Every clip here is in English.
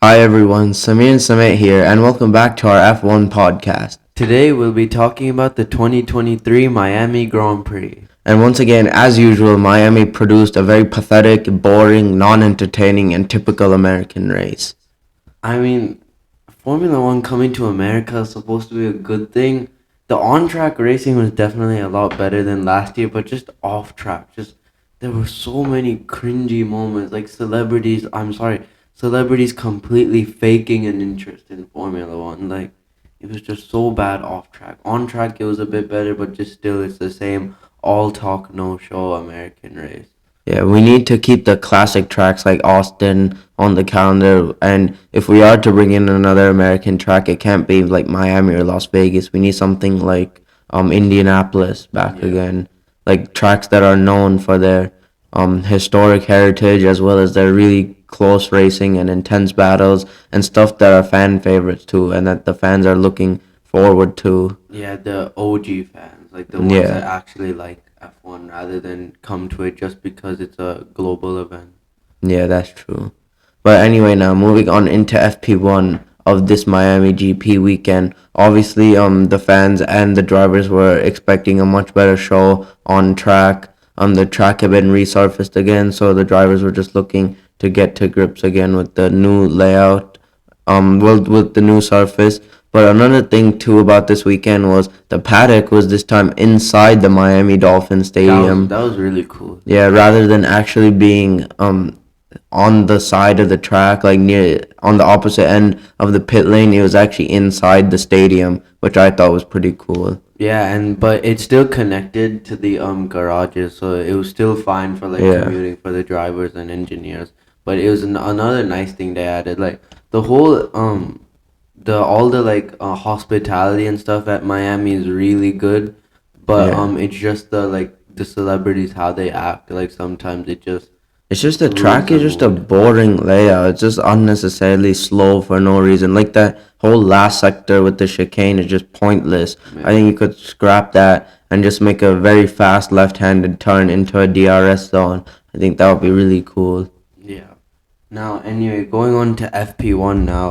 Hi everyone, Samir and Samit here, and welcome back to our F1 podcast. Today we'll be talking about the 2023 Miami Grand Prix. And once again, as usual, Miami produced a very pathetic, boring, non entertaining, and typical American race. I mean, Formula One coming to America is supposed to be a good thing. The on track racing was definitely a lot better than last year, but just off track, there were so many cringy moments, like celebrities completely faking an interest in Formula One. Like, it was just so bad off track. On track, it was a bit better, but just still, it's the same all talk, no show American race. Yeah, we need to keep the classic tracks like Austin on the calendar, and if we are to bring in another American track, it can't be like Miami or Las Vegas. We need something like Indianapolis back Yeah. again, like tracks that are known for their historic heritage as well as their really close racing and intense battles and stuff that are fan favorites too, and that the fans are looking forward to. Yeah, the OG fans, like the ones that Yeah. actually like F1 rather than come to it just because it's a global event. Yeah, that's true. But anyway, now moving on into FP1 of this Miami GP weekend. Obviously, the fans and the drivers were expecting a much better show on track. The track had been resurfaced again, so the drivers were just looking to get to grips again with the new layout. With the new surface. But another thing too about this weekend was the paddock was this time inside the Miami Dolphin That was Stadium. that was really cool. Yeah, rather than actually being on the side of the track, like near on the opposite end of the pit lane, it was actually inside the stadium, which I thought was pretty cool. Yeah, and but it's still connected to the garages, so it was still fine for like Yeah, commuting for the drivers and engineers. But it was another nice thing they added, like the whole the all the like hospitality and stuff at Miami is really good, but yeah. it's just the celebrities how they act. Like sometimes it just It's just the ruins track the is just a mood. boring layout. It's just unnecessarily slow for no reason. Like that whole last sector with the chicane is just pointless. I Yeah. think you could scrap that and just make a very fast left-handed turn into a DRS zone. I think that would be really cool. Yeah. Now, anyway, going on to FP1 now.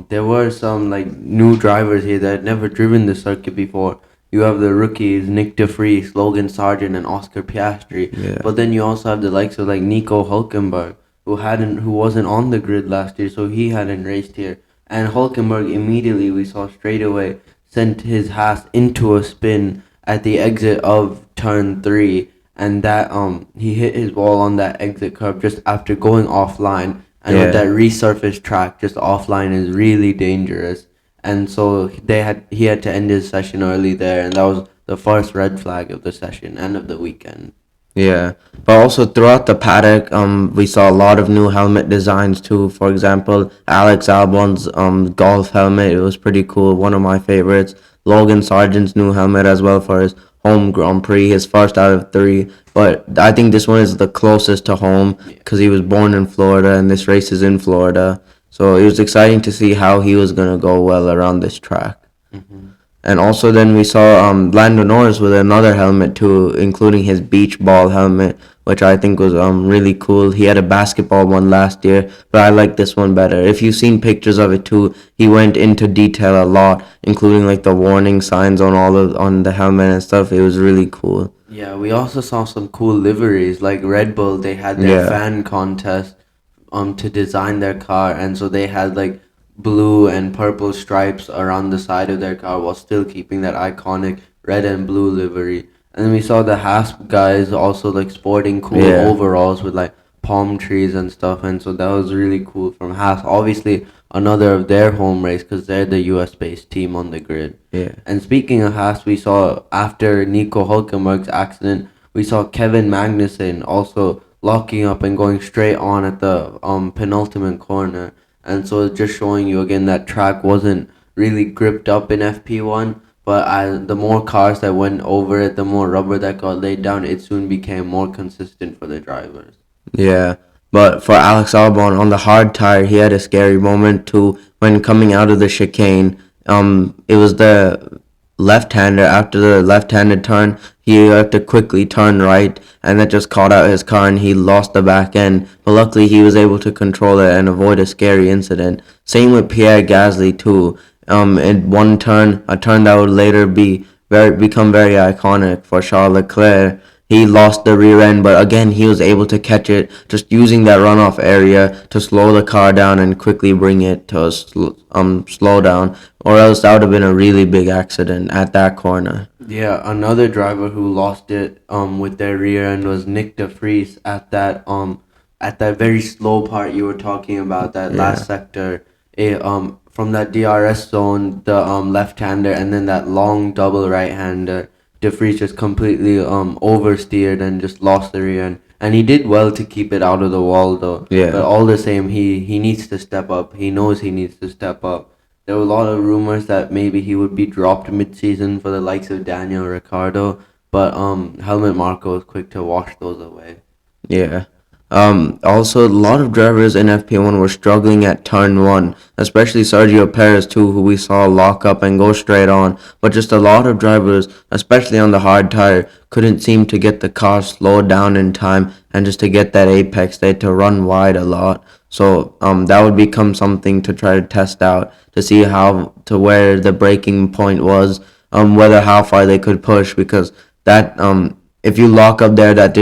There were some like new drivers here that had never driven the circuit before. You have the rookies Nick DeFries, Logan Sargent, and Oscar Piastri. Yeah. But then you also have the likes of like Nico Hulkenberg, who wasn't on the grid last year, so he hadn't raced here. And Hulkenberg immediately we saw straight away sent his Haas into a spin at the exit of turn three, and that he hit his wall on that exit curve just after going offline, and with that Yeah. resurfaced track just offline is really dangerous, and so he had to end his session early there, and that was the first red flag of the session and of the weekend. Yeah, but also throughout the paddock, we saw a lot of new helmet designs too. For example, Alex Albon's golf helmet, it was pretty cool. One of my favorites. Logan Sargent's new helmet as well for his home Grand Prix, his first out of three. But I think this one is the closest to home Yeah. because he was born in Florida and this race is in Florida. So it was exciting to see how he was gonna go well around this track. Hmm. And also then we saw Lando Norris with another helmet too, including his beach ball helmet, which I think was really cool. He had a basketball one last year, but I like this one better. If you've seen pictures of it too, he went into detail a lot, including like the warning signs on the helmet and stuff. It was really cool. Yeah, we also saw some cool liveries like Red Bull. They had their Yeah. fan contest to design their car, and so they had like blue and purple stripes around the side of their car while still keeping that iconic red and blue livery. And then we saw the Hasp guys also like sporting cool Yeah. overalls with like palm trees and stuff, and so that was really cool from Haas. Obviously, another of their home race because they're the US based team on the grid. Yeah. And speaking of Haas, we saw after Nico Hulkenberg's accident, we saw Kevin Magnussen also locking up and going straight on at the penultimate corner. And so just showing you again that track wasn't really gripped up in FP1, but the more cars that went over it, the more rubber that got laid down, it soon became more consistent for the drivers. Yeah, but for Alex Albon on the hard tire, he had a scary moment too when coming out of the chicane. It was left-hander. After the left-handed turn, he had to quickly turn right, and that just caught out his car, and he lost the back end. But luckily, he was able to control it and avoid a scary incident. Same with Pierre Gasly too. In one turn, a turn that would later become very iconic for Charles Leclerc. He lost the rear end, but again, he was able to catch it, just using that runoff area to slow the car down and quickly bring it to a slow down, or else that would have been a really big accident at that corner. Yeah, another driver who lost it with their rear end was Nick De Vries at that very slow part you were talking about, that Yeah, last sector. From that DRS zone, the left-hander, and then that long double right-hander. De Vries just completely oversteered and just lost the rear end. And he did well to keep it out of the wall though. But yeah. all the same, he needs to step up. He knows he needs to step up. There were a lot of rumors that maybe he would be dropped mid-season for the likes of Daniel Ricciardo, but Helmut Marko was quick to wash those away. Yeah. Also, a lot of drivers in FP1 were struggling at turn one, especially Sergio Perez too, who we saw lock up and go straight on. But just a lot of drivers, especially on the hard tire, couldn't seem to get the car slowed down in time, and just to get that apex, they had to run wide a lot. So that would become something to try to test out to see how to where the breaking point was, whether how far they could push, because that if you lock up there, that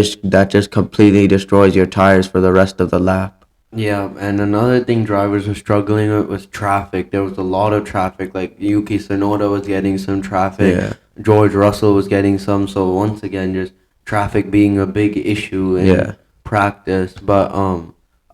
just completely destroys your tires for the rest of the lap. Yeah, and another thing drivers were struggling with was traffic. There was a lot of traffic. Like Yuki Tsunoda was getting some traffic, Yeah, George Russell was getting some. So once again, just traffic being a big issue in yeah, practice. But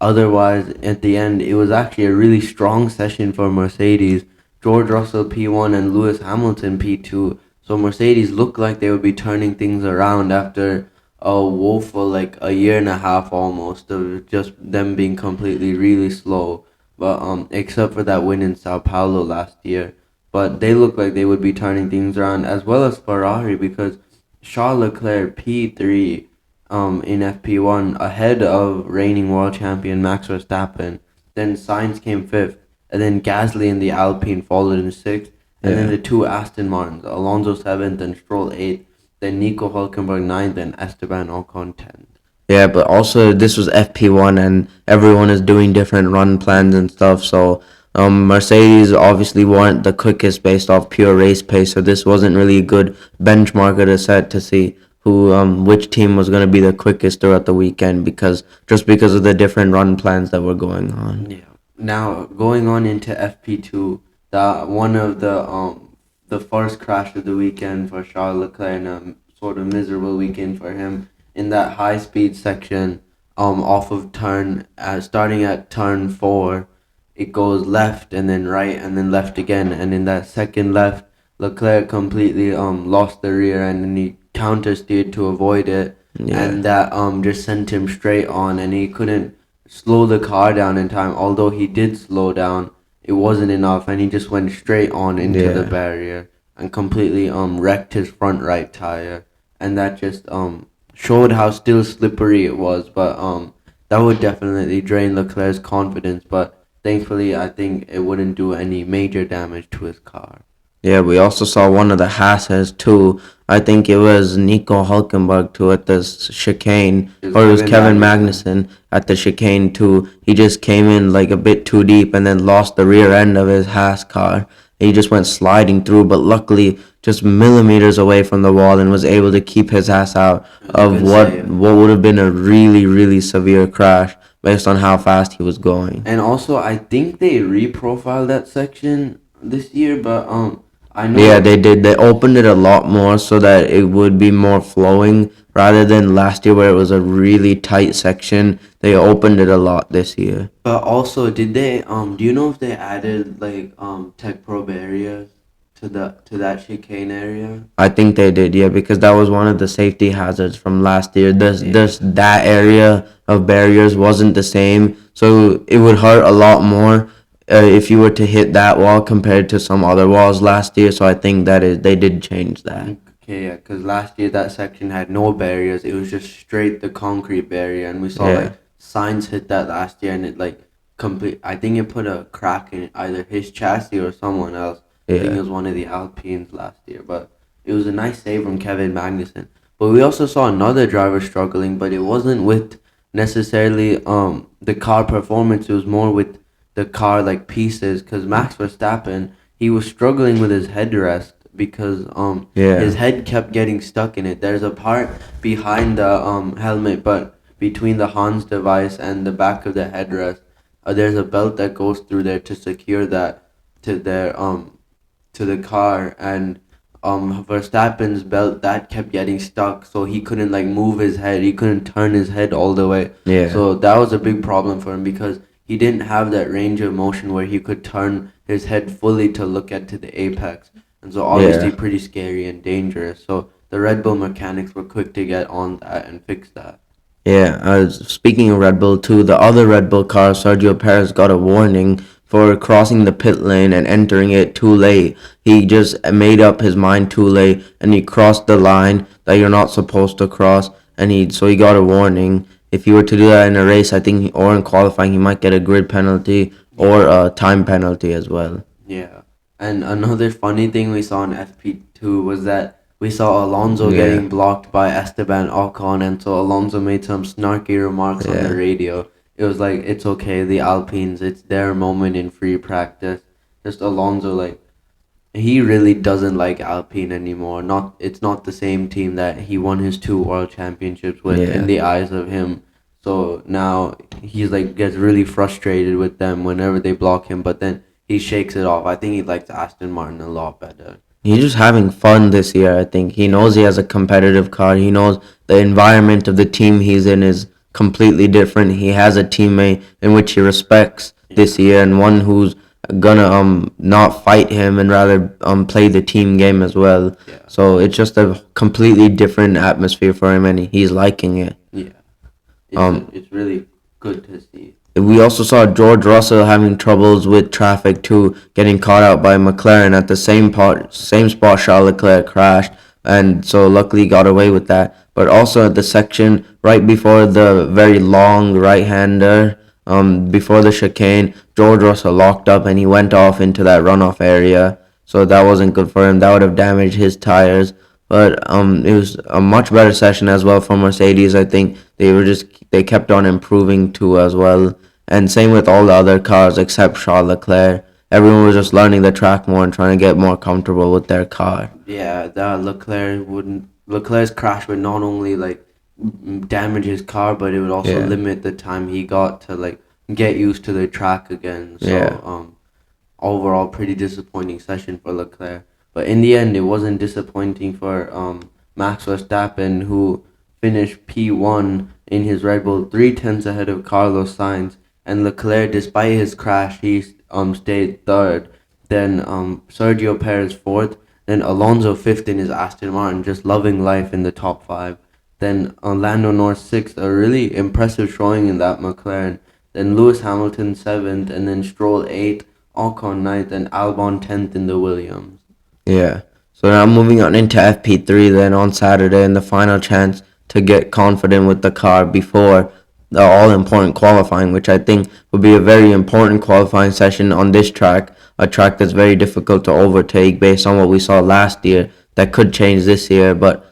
otherwise, at the end, it was actually a really strong session for Mercedes. George Russell P1 and Lewis Hamilton P2. So Mercedes looked like they would be turning things around after a woeful like a year and a half almost of just them being completely really slow. But except for that win in Sao Paulo last year. But they look like they would be turning things around as well as Ferrari because Charles Leclerc P3 in FP1 ahead of reigning world champion Max Verstappen. Then Sainz came fifth, and then Gasly and the Alpine followed in sixth, and then yeah. the two Aston Martins, Alonso seventh and Stroll eighth, then Nico Hulkenberg ninth and Esteban Ocon 10th. Yeah, but also this was FP1 and everyone is doing different run plans and stuff. So Mercedes obviously weren't the quickest based off pure race pace. So this wasn't really a good benchmark to set to see who which team was going to be the quickest throughout the weekend because of the different run plans that were going on. Yeah. Now going on into FP2, the one of the first crash of the weekend for Charles Leclerc and a sort of miserable weekend for him in that high speed section off of turn starting at turn 4, it goes left and then right and then left again, and in that second left Leclerc completely lost the rear end and he counter steered to avoid it, Yeah, and that just sent him straight on and he couldn't slow the car down in time. Although he did slow down, it wasn't enough, and he just went straight on into the yeah. barrier and completely wrecked his front right tire, and that just showed how still slippery it was. But that would definitely drain Leclerc's confidence. But thankfully, I think it wouldn't do any major damage to his car. Yeah, we also saw one of the Hasses too. I think it was Nico Hulkenberg too at the chicane, It was or it was Kevin Kevin Magnussen. Magnussen at the chicane too. He just came in like a bit too deep and then lost the rear end of his Haas car. He just went sliding through, but luckily just millimeters away from the wall and was able to keep his ass out It was a of good what save. what would have been a really really severe crash based on how fast he was going. And also, I think they reprofiled that section this year, but I Yeah, know. they did. They opened it a lot more so that it would be more flowing rather than last year where it was a really tight section. They opened it a lot this year. But also, did they do you know if they added like tech probe areas to that chicane area? I think they did, yeah, because that was one of the safety hazards from last year. This Yeah. that area of barriers wasn't the same, so it would hurt a lot more if you were to hit that wall compared to some other walls last year. So I think they did change that. Okay, yeah, because last year that section had no barriers. It was just straight the concrete barrier, and we saw Yeah, like signs hit that last year, and it like complete. I think it put a crack in either his chassis or someone else. I think it Yeah. was one of the Alpines last year, but it was a nice save from Kevin Magnussen. But we also saw another driver struggling, but it wasn't with necessarily the car performance. It was more with the car like pieces, because Max Verstappen, he was struggling with his headrest because his Yeah. head kept getting stuck in it. There's a part behind the helmet, but between the Hans device and the back of the headrest, there's a belt that goes through there to secure that to their to the car, and Verstappen's belt that kept getting stuck, so he couldn't like move his head. He couldn't turn his head all the way. Yeah. So that was a big problem for him because he didn't have that range of motion where he could turn his head fully to look at to the apex. And so obviously Yeah. pretty scary and dangerous. So the Red Bull mechanics were quick to get on that and fix that. Yeah, speaking of Red Bull too, the other Red Bull car, Sergio Perez, got a warning for crossing the pit lane and entering it too late. He just made up his mind too late, and he crossed the line that you're not supposed to cross, and he got a warning. If he were to do that in a race, I think, or in qualifying, he might get a grid penalty or Yeah. a time penalty as well. Yeah. And another funny thing we saw in FP2 was that we saw Alonso Yeah, getting blocked by Esteban Ocon, and so Alonso made some snarky remarks on the yeah, radio. It was like, it's okay, the Alpines, it's their moment in free practice. Just Alonso, like, he really doesn't like Alpine anymore. It's not the same team that he won his two world championships with in yeah. the eyes of him. So now he's like gets really frustrated with them whenever they block him, but then he shakes it off. I think he likes Aston Martin a lot better. He's just having fun this year, I think. He knows he has a competitive car. He knows the environment of the team he's in is completely different. He has a teammate in which he respects this Yeah. year and one who's gonna not fight him and rather play the team game as well. Yeah. So it's just a completely different atmosphere for him and he's liking it. Yeah. Um It's really good to see. we also saw George Russell having troubles with traffic too, getting caught out by McLaren at the same spot Charles Leclerc crashed, and so luckily got away with that. But also at the section right before the very long right-hander, before the chicane, George Russell locked up and he went off into that runoff area. So that wasn't good for him. That would have damaged his tires. But it was a much better session as well for Mercedes. I think they kept on improving too as well. And same with all the other cars except Charles Leclerc. Everyone was just learning the track more and trying to get more comfortable with their car. Yeah, that Leclerc's crash would not only like damage his car, but it would also Yeah. limit the time he got to like get used to the track again. Yeah. So overall, pretty disappointing session for Leclerc. But in the end, it wasn't disappointing for Max Verstappen, who finished P1 in his Red Bull 3 tenths ahead of Carlos Sainz, and Leclerc, despite his crash, he stayed third. Then Sergio Perez fourth. Then Alonso fifth in his Aston Martin, just loving life in the top five. Then Lando Norris sixth, a really impressive showing in that McLaren. Then Lewis Hamilton seventh, and then Stroll eighth, Ocon ninth, and Albon 10th in the Williams. Yeah. So now moving on into FP3 then on Saturday and the final chance to get confident with the car before the all important qualifying, which I think would be a very important qualifying session on this track, a track that's very difficult to overtake based on what we saw last year. That could change this year, but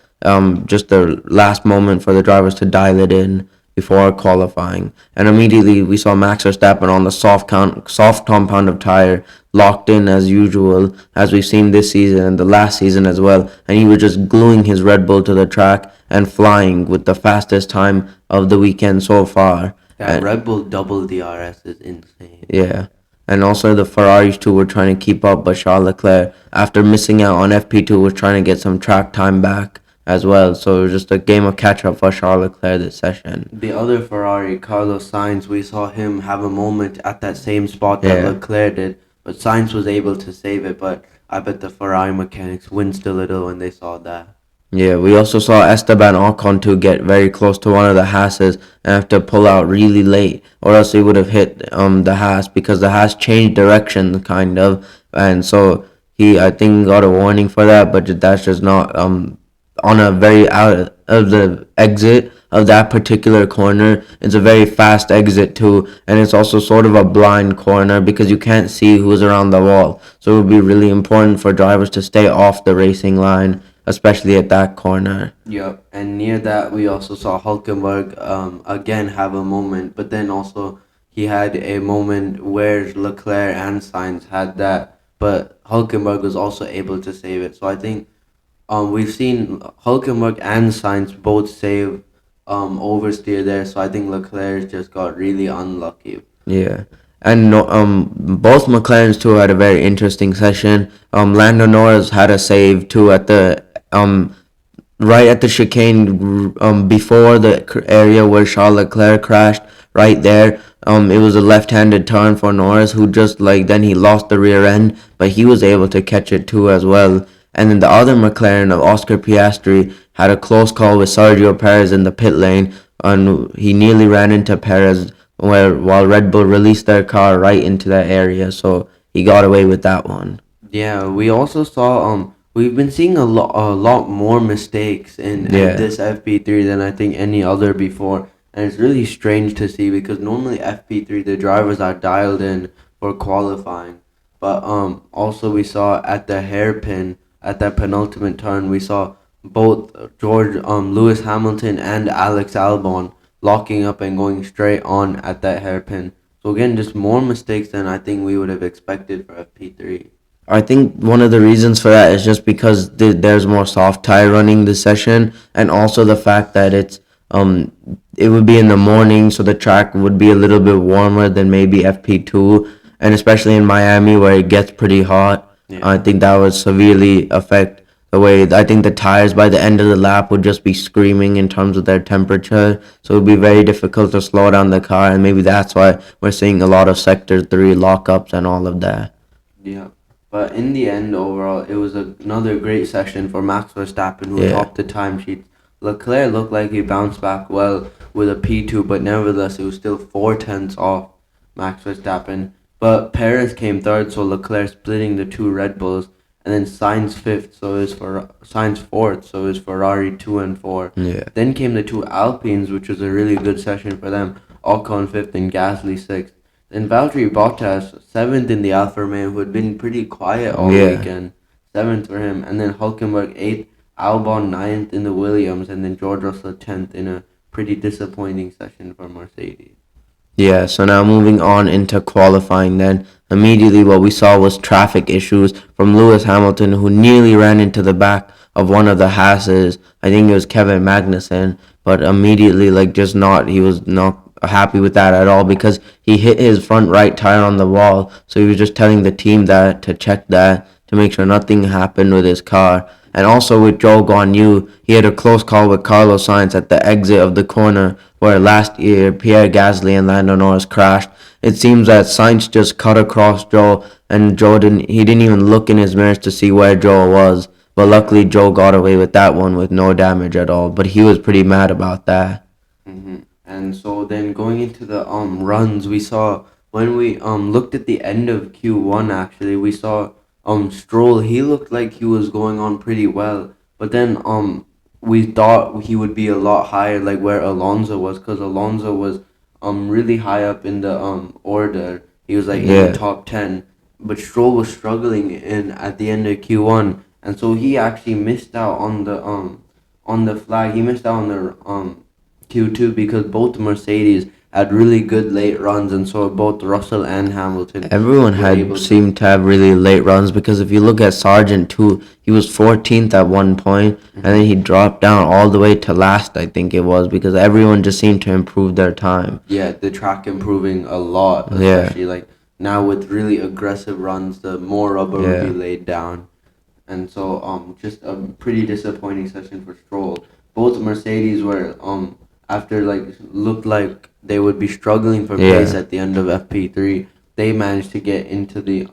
just the last moment for the drivers to dial it in before qualifying. And immediately we saw Max Verstappen on the soft compound of tire locked in as usual, as we've seen this season and the last season as well. And he was just gluing his Red Bull to the track and flying with the fastest time of the weekend so far. That And Red Bull double DRS is insane. yeah. And also the Ferraris too were trying to keep up, but Charles Leclerc, after missing out on FP2, was trying to get some track time back as well. So it was just a game of catch up for Charles Leclerc this session. The other Ferrari, Carlos Sainz, we saw him have a moment at that same spot that Yeah. Leclerc did, but Sainz was able to save it. But I bet the Ferrari mechanics winced a little when they saw that. Yeah, we also saw Esteban Ocon to get very close to one of the Hasses and have to pull out really late, or else he would have hit the Haas because the Haas changed direction kind of, and so he I think got a warning for that, but that's just not on a very out of the exit of that particular corner. It's a very fast exit too, and it's also sort of a blind corner because you can't see who's around the wall. So it would be really important for drivers to stay off the racing line, especially at that corner. Yep, and near that we also saw Hulkenberg again have a moment, but then also he had a moment where Leclerc and Sainz had that, but Hulkenberg was also able to save it. So I think we've seen Hulkenberg and Sainz both save oversteer there. So I think Leclerc just got really unlucky. Yeah. And no, both McLarens too had a very interesting session. Lando Norris had a save too at the right at the chicane before the area where Charles Leclerc crashed. Right there, it was a left-handed turn for Norris, who just like then he lost the rear end, but he was able to catch it too as well. And then the other McLaren of Oscar Piastri had a close call with Sergio Perez in the pit lane, and he nearly ran into Perez while Red Bull released their car right into that area, so he got away with that one. Yeah, we also saw we've been seeing a lot more mistakes in Yeah. this FP3 than I think any other before. And it's really strange to see because normally FP3 the drivers are dialed in for qualifying. But also we saw at the hairpin at that penultimate turn we saw both George Lewis Hamilton and Alex Albon locking up and going straight on at that hairpin. So again, just more mistakes than I think we would have expected for FP3. I think one of the reasons for that is just because there's more soft tire running this session, and also the fact that it would be in the morning, so the track would be a little bit warmer than maybe FP2, and especially in Miami where it gets pretty hot. Yeah. I think that would severely affect the way. I think the tires by the end of the lap would just be screaming in terms of their temperature, so it would be very difficult to slow down the car, and maybe that's why we're seeing a lot of Sector 3 lockups and all of that. Yeah. But in the end, overall, it was another great session for Max Verstappen, who Yeah. topped the timesheet. Leclerc looked like he bounced back well with a P2, but nevertheless, it was still 4 tenths off Max Verstappen. But Perez came third, so Leclerc splitting the two Red Bulls, and then Sainz fifth, so is for Sainz fourth, so is Ferrari 2 and 4. Yeah. Then came the two Alpines, which was a really good session for them. Ocon fifth and Gasly sixth. Then Valtteri Bottas, seventh in the Alfa Romeo, who had been pretty quiet all Yeah. weekend. Seventh for him. And then Hulkenberg, eighth. Albon, ninth in the Williams. And then George Russell, 10th in a pretty disappointing session for Mercedes. Yeah, so now moving on into qualifying then. Immediately what we saw was traffic issues from Lewis Hamilton, who nearly ran into the back of one of the Hasses. I think it was Kevin Magnussen, but immediately he was not happy with that at all because he hit his front right tire on the wall. So he was just telling the team that to check that to make sure nothing happened with his car. And also with Zhou Guanyu, he had a close call with Carlos Sainz at the exit of the corner where last year Pierre Gasly and Lando Norris crashed. It seems that Sainz just cut across Zhou, and he didn't even look in his mirrors to see where Zhou was. But luckily Zhou got away with that one with no damage at all. But he was pretty mad about that. hmm And so then going into the runs, we saw when we looked at the end of Q1 actually, we saw Stroll. He looked like he was going on pretty well, but then we thought he would be a lot higher, like where Alonso was, because Alonso was really high up in the order. He was like in Yeah. the top 10, but Stroll was struggling in at the end of Q1, and so he actually missed out on the flag. He missed out on the Q2 because both Mercedes had really good late runs, and so both Russell and Hamilton. Everyone were able had to- seemed to have really late runs because if you look at Sargent too, he was 14th at one point, and then he dropped down all the way to last, I think it was, because everyone just seemed to improve their time. Yeah, the track improving a lot, Yeah. especially like now with really aggressive runs, the more rubber Yeah. would be laid down, and so just a pretty disappointing session for Stroll. Both Mercedes were after looked like they would be struggling for Yeah. pace at the end of FP3. They managed to get into the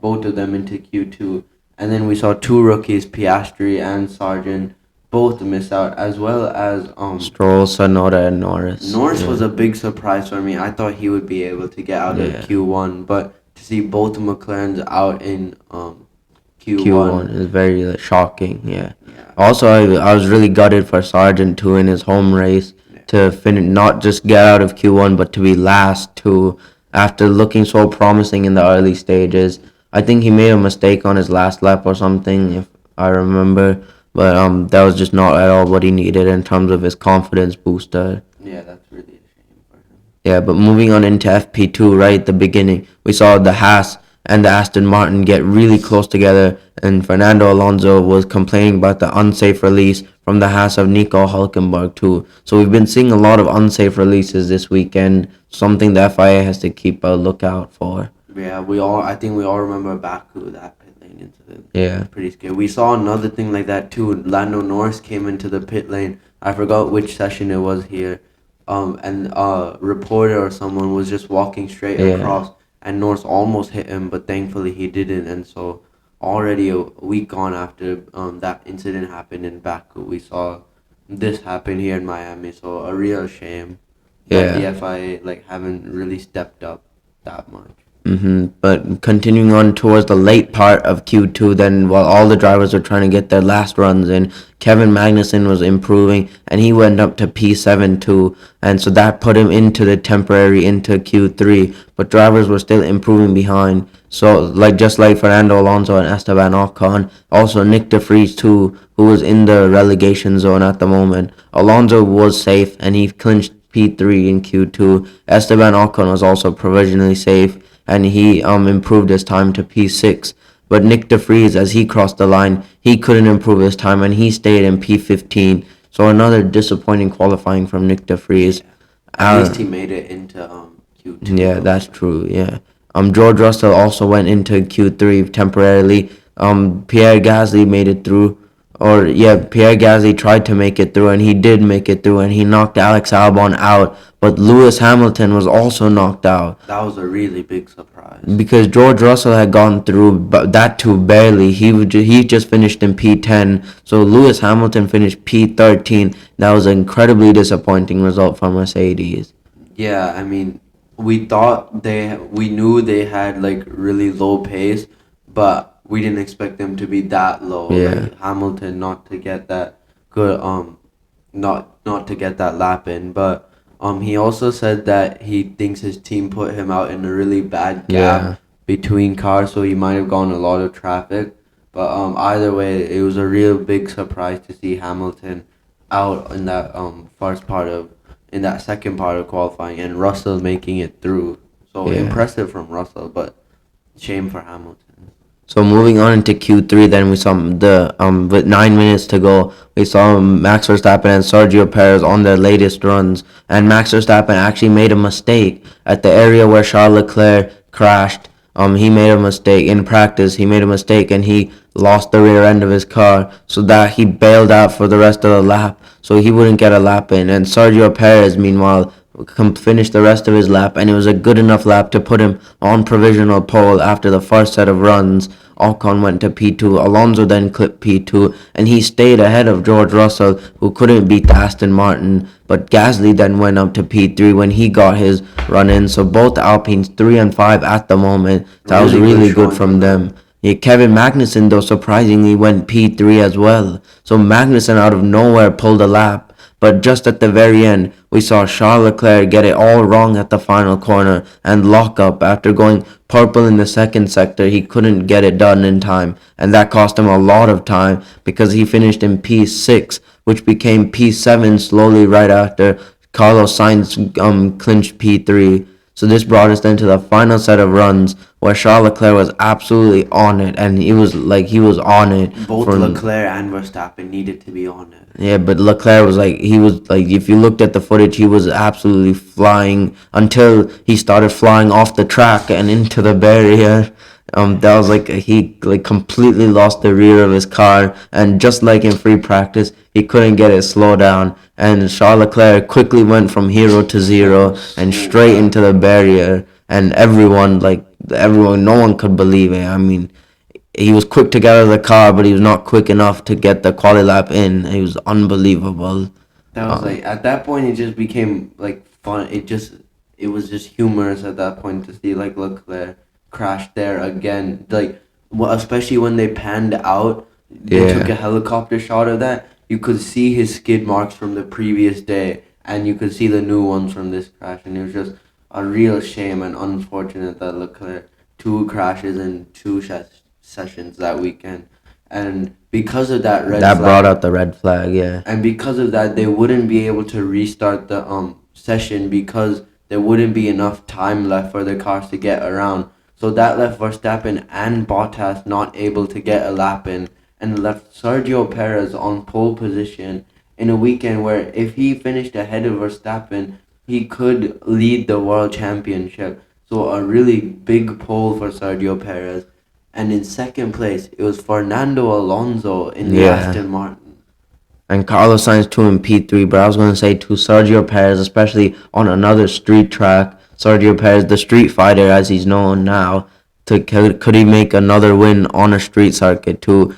both of them into Q2, and then we saw two rookies, Piastri and Sargent, both miss out, as well as Stroll, Sonoda, and Norris. Norris Yeah. was a big surprise for me. I thought he would be able to get out Yeah. of Q1, but to see both McLarens out in Q1 is very shocking. Yeah. Yeah. Also, I was really gutted for Sargent too in his home race Yeah. to finish, not just get out of Q1, but to be last too after looking so promising in the early stages. I think he made a mistake on his last lap or something, if I remember. But that was just not at all what he needed in terms of his confidence booster. Yeah, that's really a shame for him. Yeah, but moving on into FP2, right at the beginning, we saw the Haas and the Aston Martin get really close together, and Fernando Alonso was complaining about the unsafe release from the Haas of Nico Hulkenberg too. So we've been seeing a lot of unsafe releases this weekend, something the FIA has to keep a lookout for. Yeah, we all. I think we all remember Baku, that pit lane incident. Yeah. Pretty scary. We saw another thing like that too. Lando Norris came into the pit lane. I forgot which session it was here. And a reporter or someone was just walking straight Yeah. across, and Norris almost hit him, but thankfully he didn't. And so already a week on after that incident happened in Baku, we saw this happen here in Miami. So a real shame that the Yeah. FIA haven't really stepped up that much. But continuing on towards the late part of Q2, then while all the drivers were trying to get their last runs in, Kevin Magnussen was improving and he went up to P7 too. And so that put him into the temporary into Q3. But drivers were still improving behind. So just like Fernando Alonso and Esteban Ocon, also Nick De Vries too, who was in the relegation zone at the moment. Alonso was safe and he clinched P3 in Q2. Esteban Ocon was also provisionally safe and he improved his time to P6. But Nick De Vries, as he crossed the line, he couldn't improve his time and he stayed in P15. So another disappointing qualifying from Nick De Vries. At least he made it into Q2. Yeah, that's true. Yeah. George Russell also went into Q3 temporarily. Pierre Gasly made it through. Pierre Gasly tried to make it through, and he did make it through, and he knocked Alex Albon out. But Lewis Hamilton was also knocked out That was a really big surprise. because George Russell had gone through, but that too barely. He just finished in P10, so Lewis Hamilton finished P13. That was an incredibly disappointing result for Mercedes. Yeah, I mean, we knew they had really low pace, but we didn't expect them to be that low. Yeah. Like Hamilton not to get that good not to get that lap in, but he also said that he thinks his team put him out in a really bad gap Yeah. between cars, so he might have gone a lot of traffic. But either way, it was a real big surprise to see Hamilton out in that in that second part of qualifying, and Russell making it through. So Yeah. impressive from Russell, but shame for Hamilton. So moving on into Q3, then we saw with 9 minutes to go, we saw Max Verstappen and Sergio Perez on their latest runs, and Max Verstappen actually made a mistake at the area where Charles Leclerc crashed. He made a mistake in practice. He made a mistake and he lost the rear end of his car, so that he bailed out for the rest of the lap, so he wouldn't get a lap in. And Sergio Perez, meanwhile, finished the rest of his lap, and it was a good enough lap to put him on provisional pole after the first set of runs. Ocon went to P2, Alonso then clipped P2, and he stayed ahead of George Russell, who couldn't beat the Aston Martin. But Gasly then went up to P3 when he got his run in, so both Alpines 3 and 5 at the moment. That was really good from them. Yeah, Kevin Magnussen, though, surprisingly went P3 as well. So Magnussen out of nowhere pulled a lap. But just at the very end, we saw Charles Leclerc get it all wrong at the final corner and lock up after going purple in the second sector. He couldn't get it done in time, and that cost him a lot of time because he finished in P6, which became P7 slowly right after Carlos Sainz clinched P3. So this brought us then to the final set of runs where Charles Leclerc was absolutely on it, and he was on it. Both Leclerc and Verstappen needed to be on it. Yeah, but Leclerc was if you looked at the footage, he was absolutely flying until he started flying off the track and into the barrier. That was he completely lost the rear of his car, and just like in free practice, he couldn't get it slowed down. And Charles Leclerc quickly went from hero to zero and straight into the barrier. And everyone, no one could believe it. I mean, he was quick to get out of the car, but he was not quick enough to get the quali lap in. He was unbelievable. That was at that point it just became fun. It was just humorous at that point to see Leclerc crash there again. well, especially when they panned out, they took a Yeah, helicopter shot of that. You could see his skid marks from the previous day, and you could see the new ones from this crash, and it was just a real shame and unfortunate that Leclerc two crashes in two sessions that weekend, and because of that red that brought flag, out the red flag. Yeah, and because of that, they wouldn't be able to restart the session because there wouldn't be enough time left for the cars to get around. So that left Verstappen and Bottas not able to get a lap in, and left Sergio Perez on pole position in a weekend where if he finished ahead of Verstappen, he could lead the world championship. So a really big pole for Sergio Perez. And in second place, it was Fernando Alonso in the yeah. Aston Martin. And Carlos Sainz too in P3, but I was going to say to Sergio Perez, especially on another street track. Sergio Perez, the street fighter as he's known now, could he make another win on a street circuit too?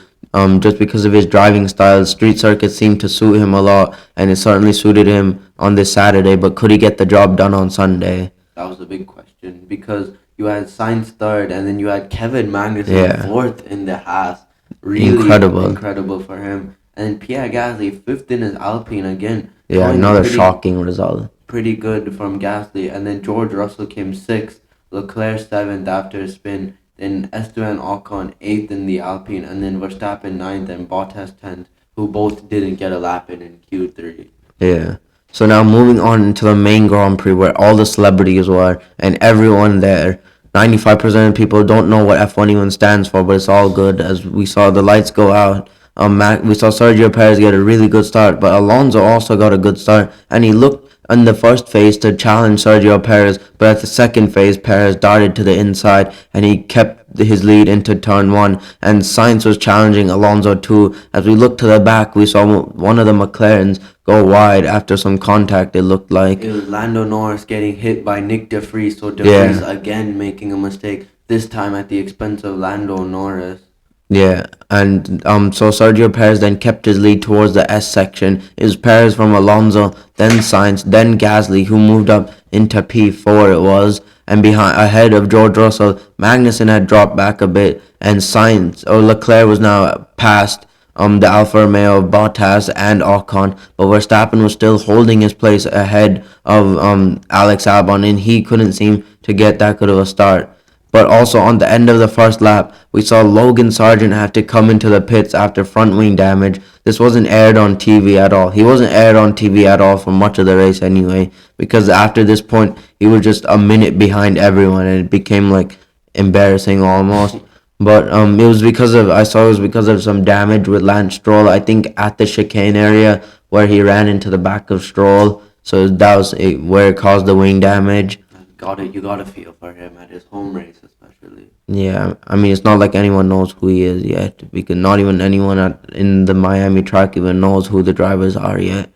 Just because of his driving style, street circuits seem to suit him a lot, and it certainly suited him on this Saturday. But could he get the job done on Sunday? That was a big question because you had Sainz third and then you had Kevin Magnussen Yeah, fourth in the Haas. Really incredible. incredible for him. And Pierre Gasly fifth in his Alpine again, Yeah, showing a another shocking result. pretty good from Gasly. And then George Russell came sixth, Leclerc seventh after a spin, then Esteban Ocon eighth in the Alpine, and then Verstappen ninth and Bottas 10th, who both didn't get a lap in Q3. Yeah. So now moving on into the main Grand Prix where all the celebrities were and everyone there. 95% of people don't know what F1 even stands for, but it's all good as we saw the lights go out. We saw Sergio Perez get a really good start, but Alonso also got a good start, and he looked in the first phase to challenge Sergio Perez, but at the second phase, Perez darted to the inside, and he kept his lead into turn one, and Sainz was challenging Alonso too. As we looked to the back, we saw one of the McLarens go wide after some contact, it looked like. It was Lando Norris getting hit by Nick DeVries, so DeVries Yeah. again making a mistake, this time at the expense of Lando Norris. Yeah, and so Sergio Perez then kept his lead towards the S section. It was Perez from Alonso, then Sainz, then Gasly, who moved up into P4 it was, and behind ahead of George Russell, Magnussen had dropped back a bit, and Sainz or Leclerc was now past the Alfa Romeo of Bottas and Ocon, but Verstappen was still holding his place ahead of Alex Albon, and he couldn't seem to get that good of a start. But also on the end of the first lap, we saw Logan Sargent have to come into the pits after front wing damage. This wasn't aired on TV at all. He wasn't aired on TV at all for much of the race anyway, because after this point, he was just a minute behind everyone, and it became like embarrassing almost. But it was because of I saw it was because of some damage with Lance Stroll. I think at the chicane area where he ran into the back of Stroll, so that was where it caused the wing damage. You gotta feel for him at his home race, especially. Yeah, I mean, it's not like anyone knows who he is yet, because not even anyone in the Miami track even knows who the drivers are yet.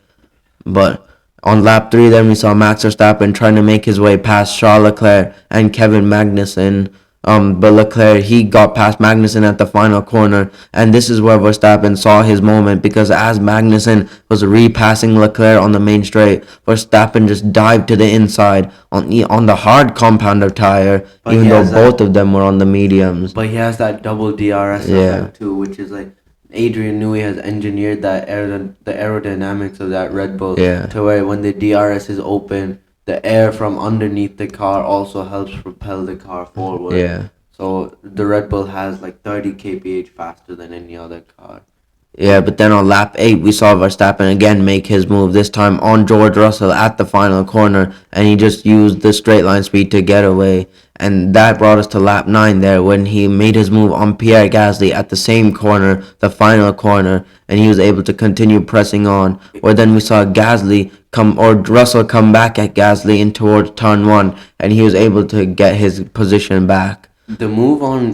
But on lap 3, then we saw Max Verstappen trying to make his way past Charles Leclerc and Kevin Magnussen. But Leclerc, he got past Magnussen at the final corner, and this is where Verstappen saw his moment, because as Magnussen was repassing Leclerc on the main straight, Verstappen just dived to the inside on the hard compounder tire, But even he though has both that of them were on the mediums. but he has that double DRS Yeah, effect too, which is like Adrian Newey has engineered the aerodynamics of that Red Bull yeah. to where when the DRS is open, the air from underneath the car also helps propel the car forward. Yeah. So the Red Bull has like 30 kph faster than any other car. Yeah, but then on lap 8, we saw Verstappen again make his move, this time on George Russell at the final corner, and he just used the straight line speed to get away. And that brought us to lap 9 there when he made his move on Pierre Gasly at the same corner, the final corner, and he was able to continue pressing on. Where then we saw Russell come back at Gasly in towards turn 1, and he was able to get his position back. The move on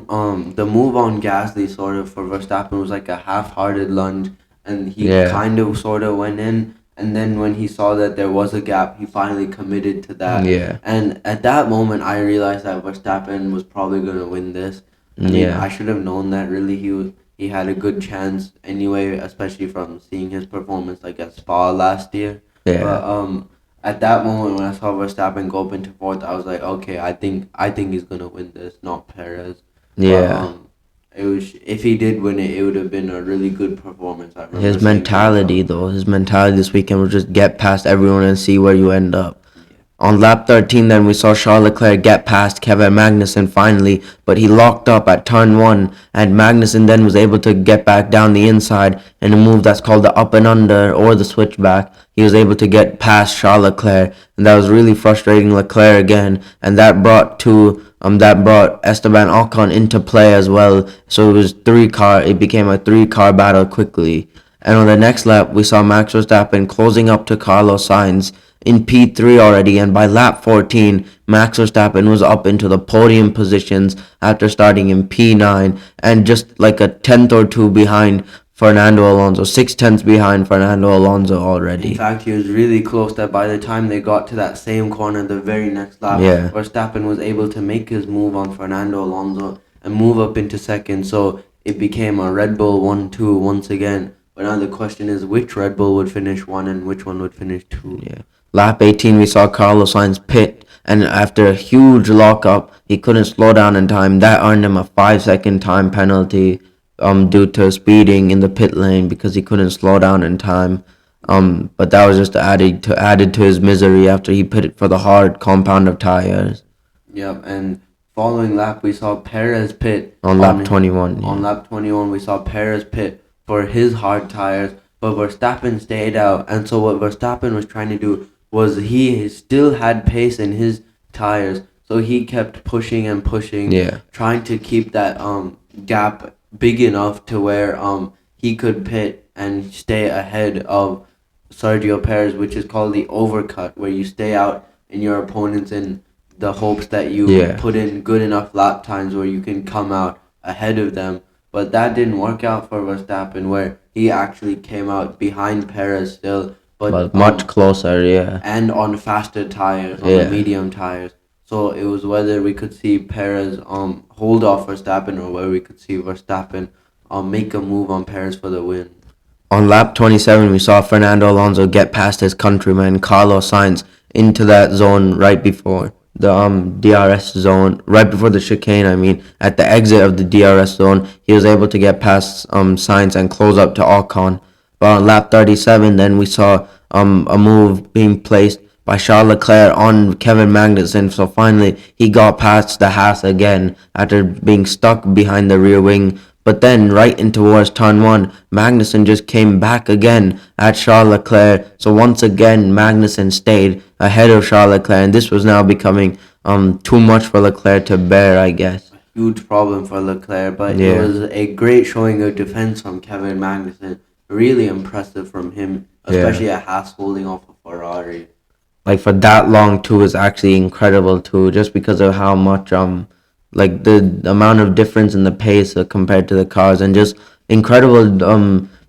Gasly sort of for Verstappen was like a half-hearted lunge, and he Yeah, kind of sort of went in, and then when he saw that there was a gap, he finally committed to that. yeah, And at that moment, I realized that Verstappen was probably gonna win this. I mean, I yeah, should have known that. Really, he had a good chance anyway, especially from seeing his performance like at Spa last year. But yeah, at that moment when I saw Verstappen go up into fourth, I was like, okay, I think he's gonna win this, not Perez. But yeah. it was if he did win it, it would have been a really good performance. I remember His saying to mentality, myself, though, his mentality this weekend was just get past everyone and see where you end up. yeah, On lap 13, then we saw Charles Leclerc get past Kevin Magnussen finally, but he locked up at turn 1, and Magnussen then was able to get back down the inside in a move that's called the up and under or the switchback. He was able to get past Charles Leclerc, and that was really frustrating Leclerc again, and that brought Esteban Ocon into play as well. So it became a 3-car battle quickly. And on the next lap, we saw Max Verstappen closing up to Carlos Sainz in P3 already, and by lap 14, Max Verstappen was up into the podium positions after starting in P9 and just like a tenth or two behind Fernando Alonso, 6 tenths behind Fernando Alonso in already. fact, he was really close that by the time they got to that same corner, the very next lap, Yeah. Verstappen was able to make his move on Fernando Alonso and move up into second. So it became a Red Bull 1-2 once again. But now the question is which Red Bull would finish 1 and which one would finish 2. Yeah. Lap 18, we saw Carlos Sainz pit, and after a huge lockup, he couldn't slow down in time. That earned him a 5-second time penalty due to speeding in the pit lane because he couldn't slow down in time. But that was just added to his misery after he pitted for the hard compound of tires Yep, and following lap we saw Perez pit on lap 21. on Yeah. lap 21. We saw Perez pit for his hard tires, but Verstappen stayed out. And so what Verstappen was trying to do was he still had pace in his tires, so he kept pushing and pushing, Yeah. trying to keep that gap big enough to where he could pit and stay ahead of Sergio Perez, which is called the overcut, where you stay out in your opponents in the hopes that you Yeah. put in good enough lap times where you can come out ahead of them. But that didn't work out for Verstappen, where he actually came out behind Perez still, But much closer, yeah. and on faster tires, on Yeah. the medium tires. So it was whether we could see Perez hold off Verstappen or whether we could see Verstappen make a move on Perez for the win. On lap 27, we saw Fernando Alonso get past his countryman Carlos Sainz into that zone right before the DRS zone, right before the chicane. I mean, at the exit of the DRS zone, he was able to get past Sainz and close up to Ocon. But on lap 37, then we saw a move being placed by Charles Leclerc on Kevin Magnussen. So finally, he got past the Haas again after being stuck behind the rear wing. But then, right in towards turn 1, Magnussen just came back again at Charles Leclerc. So once again, Magnussen stayed ahead of Charles Leclerc, and this was now becoming too much for Leclerc to bear, I guess. Huge problem for Leclerc, but Yeah. it was a great showing of defense from Kevin Magnussen. Really impressive from him, especially a Haas holding off a Ferrari. Like for that long too is actually incredible too, just because of how much like the amount of difference in the pace compared to the cars, and just incredible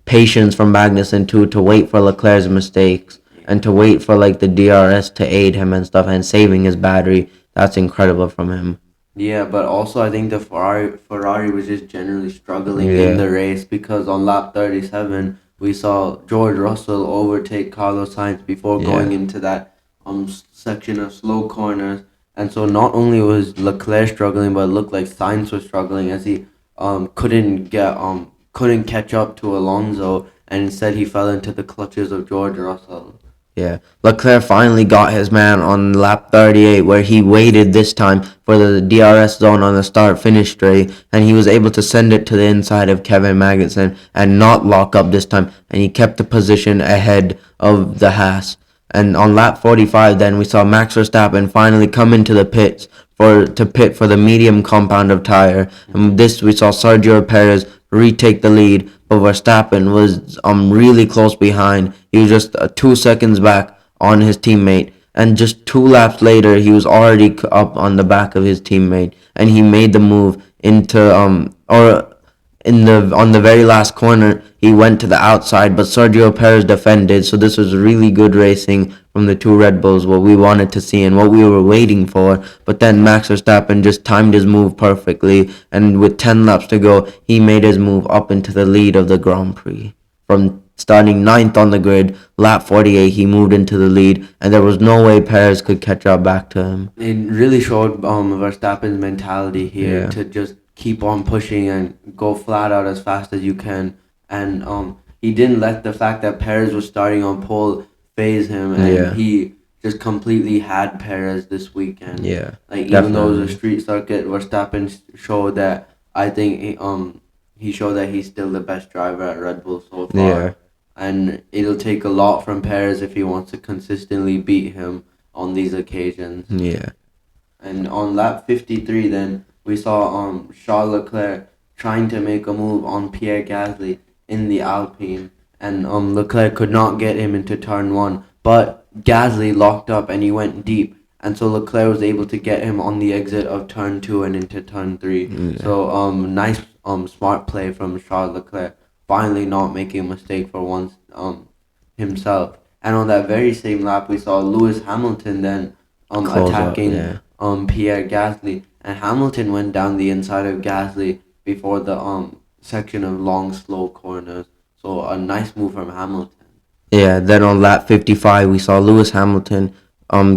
patience from Magnussen too to wait for Leclerc's mistakes and to wait for like the DRS to aid him and stuff and saving his battery. That's incredible from him. Yeah, but also I think the Ferrari was just generally struggling Yeah. in the race because on lap 37 we saw George Russell overtake Carlos Sainz before Yeah. going into that section of slow corners, and so not only was Leclerc struggling, but it looked like Sainz was struggling as he couldn't catch up to Alonso, and instead he fell into the clutches of George Russell. Yeah, Leclerc finally got his man on lap 38, where he waited this time for the DRS zone on the start-finish straight, and he was able to send it to the inside of Kevin Magnussen and not lock up this time, and he kept the position ahead of the Haas. And on lap 45, then we saw Max Verstappen finally come into the pits to pit for the medium compound of tire. And this we saw Sergio Perez retake the lead, but Verstappen was really close behind. He was just 2 seconds back on his teammate, and just 2 laps later he was already up on the back of his teammate, and he made the move into on the very last corner he went to the outside, but Sergio Perez defended. So this was really good racing from the two Red Bulls, what we wanted to see and what we were waiting for. But then Max Verstappen just timed his move perfectly, and with 10 laps to go, he made his move up into the lead of the Grand Prix from starting ninth on the grid. Lap 48, he moved into the lead, and there was no way Perez could catch up back to him. It really showed Verstappen's mentality here Yeah. to just keep on pushing and go flat out as fast as you can. And he didn't let the fact that Perez was starting on pole phase him, and Yeah. he just completely had Perez this weekend. Yeah. Like even though it was a Definitely. street circuit, Verstappen showed that I think he showed that he's still the best driver at Red Bull so far. Yeah. And it'll take a lot from Perez if he wants to consistently beat him on these occasions. Yeah. And on lap 53, then we saw Charles Leclerc trying to make a move on Pierre Gasly in the Alpine, and Leclerc could not get him into turn one, but Gasly locked up and he went deep, and so Leclerc was able to get him on the exit of turn two and into turn three. Yeah. So nice smart play from Charles Leclerc, finally not making a mistake for once himself. And on that very same lap, we saw Lewis Hamilton then Close up, attacking yeah. Pierre Gasly, and Hamilton went down the inside of Gasly before the section of long slow corners. So a nice move from Hamilton. Yeah, then on lap 55, we saw Lewis Hamilton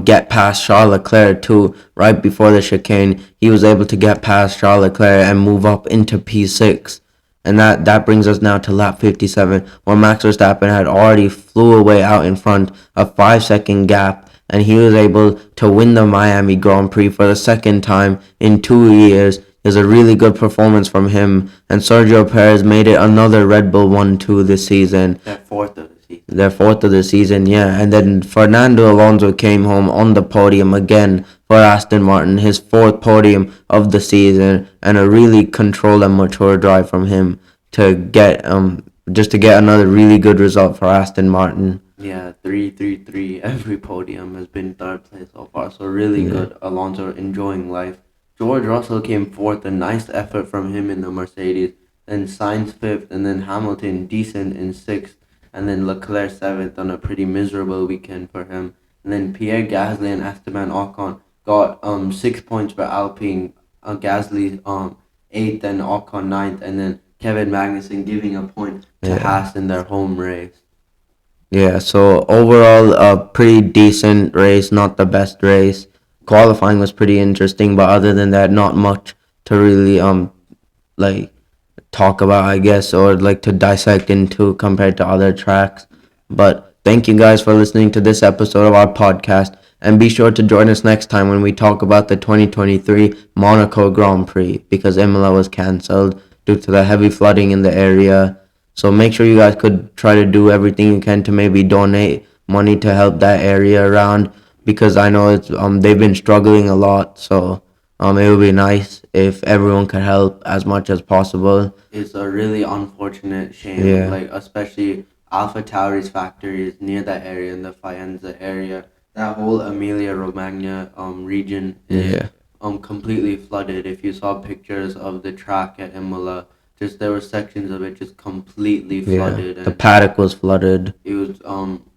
get past Charles Leclerc too. Right before the chicane, he was able to get past Charles Leclerc and move up into P6. And that brings us now to lap 57, where Max Verstappen had already flew away out in front, a 5-second gap, and he was able to win the Miami Grand Prix for the second time in 2 years. It was a really good performance from him, and Sergio Perez made it another Red Bull 1-2 this season. Their fourth of the season. Their fourth of the season, yeah. And then Fernando Alonso came home on the podium again for Aston Martin, his fourth podium of the season, and a really controlled and mature drive from him to get just to get another really good result for Aston Martin. Yeah, 3-3-3. Every podium has been third place so far, so really Yeah. good. Alonso enjoying life. George Russell came fourth, a nice effort from him in the Mercedes. Then Sainz fifth, and then Hamilton decent in sixth, and then Leclerc seventh on a pretty miserable weekend for him. And then Pierre Gasly and Esteban Ocon got 6 points for Alpine. Gasly eighth and Ocon ninth, and then Kevin Magnussen giving a point to Yeah. Haas in their home race. Yeah, so overall, a pretty decent race, not the best race. Qualifying was pretty interesting, but other than that, not much to really like talk about, I guess, or like to dissect into compared to other tracks. But thank you guys for listening to this episode of our podcast, and be sure to join us next time when we talk about the 2023 Monaco Grand Prix, because Imola was cancelled due to the heavy flooding in the area. So make sure you guys could try to do everything you can to maybe donate money to help that area around, because I know it's they've been struggling a lot. So it would be nice if everyone could help as much as possible. It's a really unfortunate shame. Yeah. Like especially Alpha Tauri's factory is near that area in the Faenza area. That whole Emilia Romagna region is Yeah. completely flooded. If you saw pictures of the track at Imola, just there were sections of it just completely Yeah. flooded, The and paddock was flooded. it was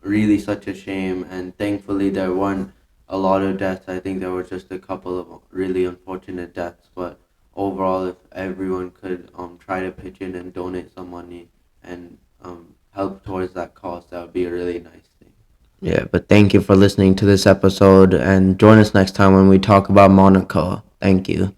really such a shame. And thankfully there weren't a lot of deaths. I think there were just a couple of really unfortunate deaths, but overall, if everyone could try to pitch in and donate some money and help towards that cause, that would be a really nice thing. Yeah, but thank you for listening to this episode, and join us next time when we talk about Monaco. Thank you.